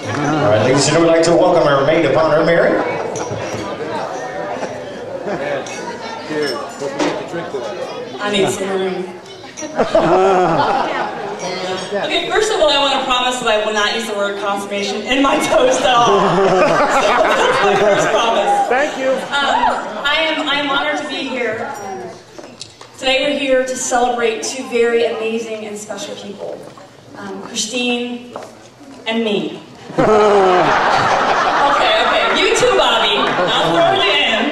All right, ladies and gentlemen, we'd like to welcome our Maid of Honor, Mary. I need some room. Okay, first of all, I want to promise that I will not use the word consummation in my toast at all. That's my first promise. Thank you. I am honored to be here. Today we're here to celebrate two very amazing and special people, Christine and me. Okay, you too, Bobby. I'll throw you in.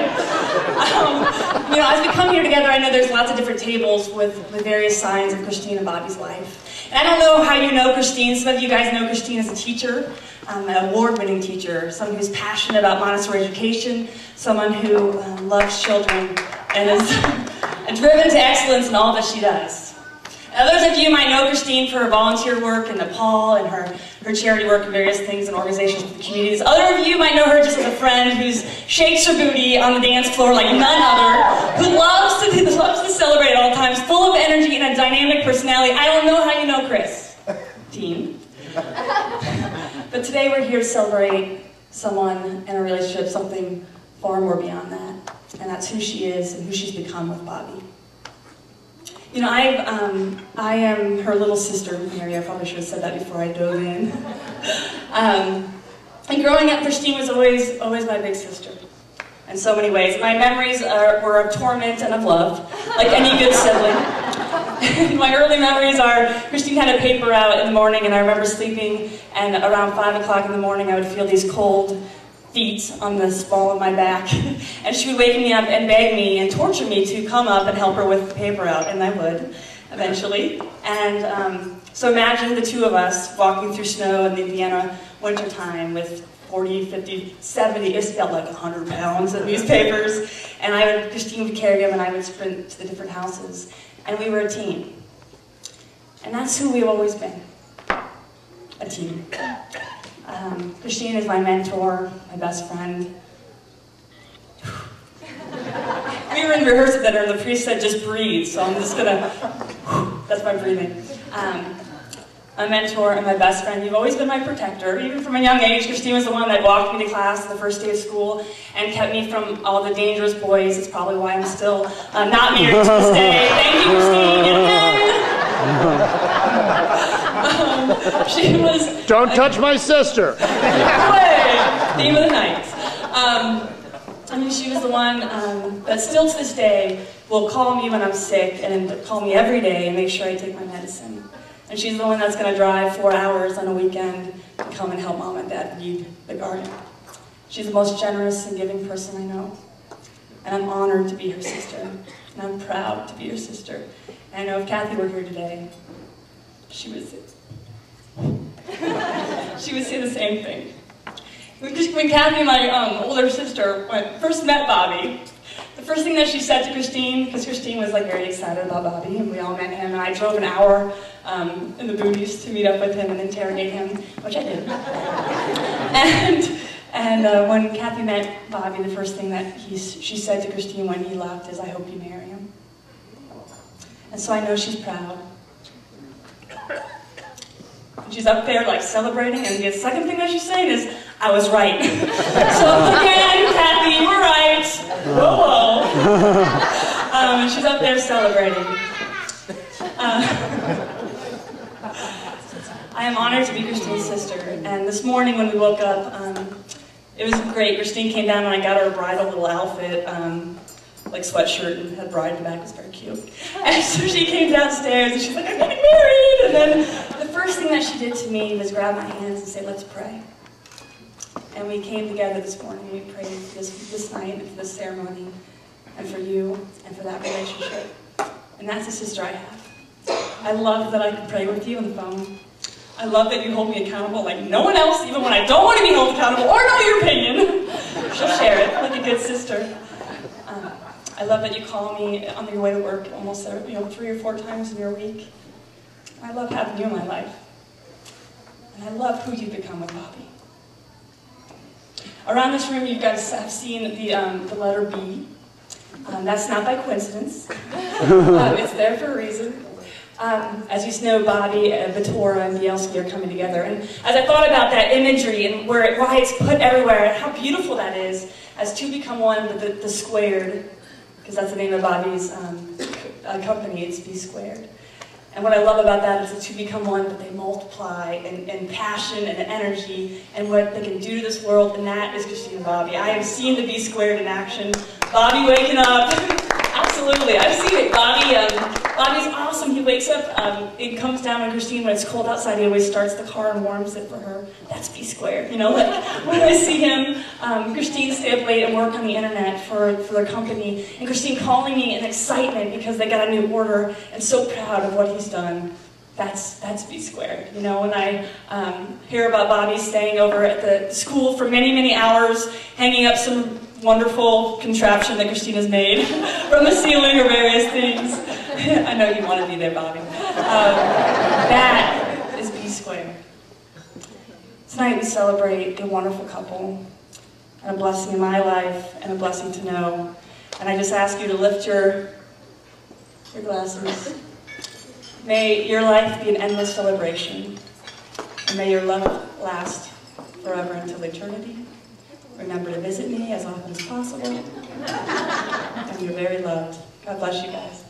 You know, as we come here together, I know there's lots of different tables with various signs of Christine and Bobby's life. And I don't know how you know Christine. Some of you guys know Christine as a teacher, an award-winning teacher, someone who's passionate about Montessori education, someone who loves children and is driven to excellence in all that she does. Others of you might know Christine for her volunteer work in Nepal and her charity work in various things and organizations for the communities. Other of you might know her just as a friend who shakes her booty on the dance floor like none other, who loves to celebrate at all times, full of energy and a dynamic personality. I don't know how you know Chris, Dean. But today we're here to celebrate someone in a relationship, something far more beyond that. And that's who she is and who she's become with Bobby. You know, I am her little sister, Mary. I probably should have said that before I dove in. And growing up, Christine was always my big sister in so many ways. My memories were of torment and of love, like any good sibling. My early memories are Christine had a paper out in the morning, and I remember sleeping, and around 5 o'clock in the morning, I would feel these cold feet on the small of my back, and she would wake me up and beg me and torture me to come up and help her with the paper out, and I would, eventually. And so imagine the two of us walking through snow in the Vienna wintertime with 40, 50, 70, it felt like 100 pounds of newspapers, and Christine would carry them and I would sprint to the different houses, and we were a team. And that's who we've always been, a team. Christine is my mentor, my best friend. We were in rehearsal dinner and the priest said, just breathe, so I'm just gonna, that's my breathing. My mentor and my best friend. You've always been my protector. Even from a young age, Christine was the one that walked me to class the first day of school and kept me from all the dangerous boys. It's probably why I'm still not married to this day. Thank you, Christine, again. She was... Don't touch my sister. Theme of the night. I mean, she was the one that still to this day will call me when I'm sick and call me every day and make sure I take my medicine. And she's the one that's going to drive 4 hours on a weekend to come and help Mom and Dad weed the garden. She's the most generous and giving person I know. And I'm honored to be her sister. And I'm proud to be her sister. And I know if Cathy were here today, she would say the same thing. When Cathy, my older sister, first met Bobby, the first thing that she said to Christine, because Christine was like very excited about Bobby, and we all met him, and I drove an hour in the booties to meet up with him and interrogate him, which I did. And when Cathy met Bobby, the first thing that she said to Christine when he left is, "I hope you marry him." And so I know she's proud. And she's up there like celebrating, and the second thing that she's saying is, "I was right." So again, Cathy, you were right. Whoa, whoa. And she's up there celebrating. I am honored to be Christine's sister, and this morning when we woke up, it was great. Christine came down and I got her a bridal little outfit, like sweatshirt, and had bride in the back. It was very cute. And so she came downstairs and she's like, "I'm getting married!" And then the first thing that she did to me was grab my hands and say, "Let's pray." And we came together this morning. We prayed this night and for this ceremony, and for you, and for that relationship. And that's the sister I have. I love that I can pray with you on the phone. I love that you hold me accountable like no one else, even when I don't want to be held accountable or know your opinion. She'll share it like a good sister. I love that you call me on your way to work almost 3 or 4 times in your week. I love having you in my life. And I love who you've become with Bobby. Around this room, you guys have seen the letter B. That's not by coincidence. It's there for a reason. As you know, Bobby, Vitora, and Bielski are coming together. And as I thought about that imagery and why it's put everywhere, and how beautiful that is, as two become one, but the squared, because that's the name of Bobby's company, it's B Squared. And what I love about that is the two become one, but they multiply in passion and energy and what they can do to this world, and that is Christine and Bobby. I have seen the B Squared in action. Bobby waking up. Absolutely, I've seen it. Bobby's awesome. He wakes up, it comes down on Christine when it's cold outside. He always starts the car and warms it for her. That's B Squared. You know, like when I see him, Christine stay up late and work on the internet for their company, and Christine calling me in excitement because they got a new order and so proud of what he's done. That's B Squared. You know, when I hear about Bobby staying over at the school for many, many hours, hanging up some wonderful contraption that Christina's made from the ceiling or various things. I know you want to be there, Bobby. That is B Squared. Tonight we celebrate a wonderful couple, and a blessing in my life, and a blessing to know. And I just ask you to lift your glasses. May your life be an endless celebration, and may your love last forever until eternity. Remember to visit me as often as possible. And you're very loved. God bless you guys.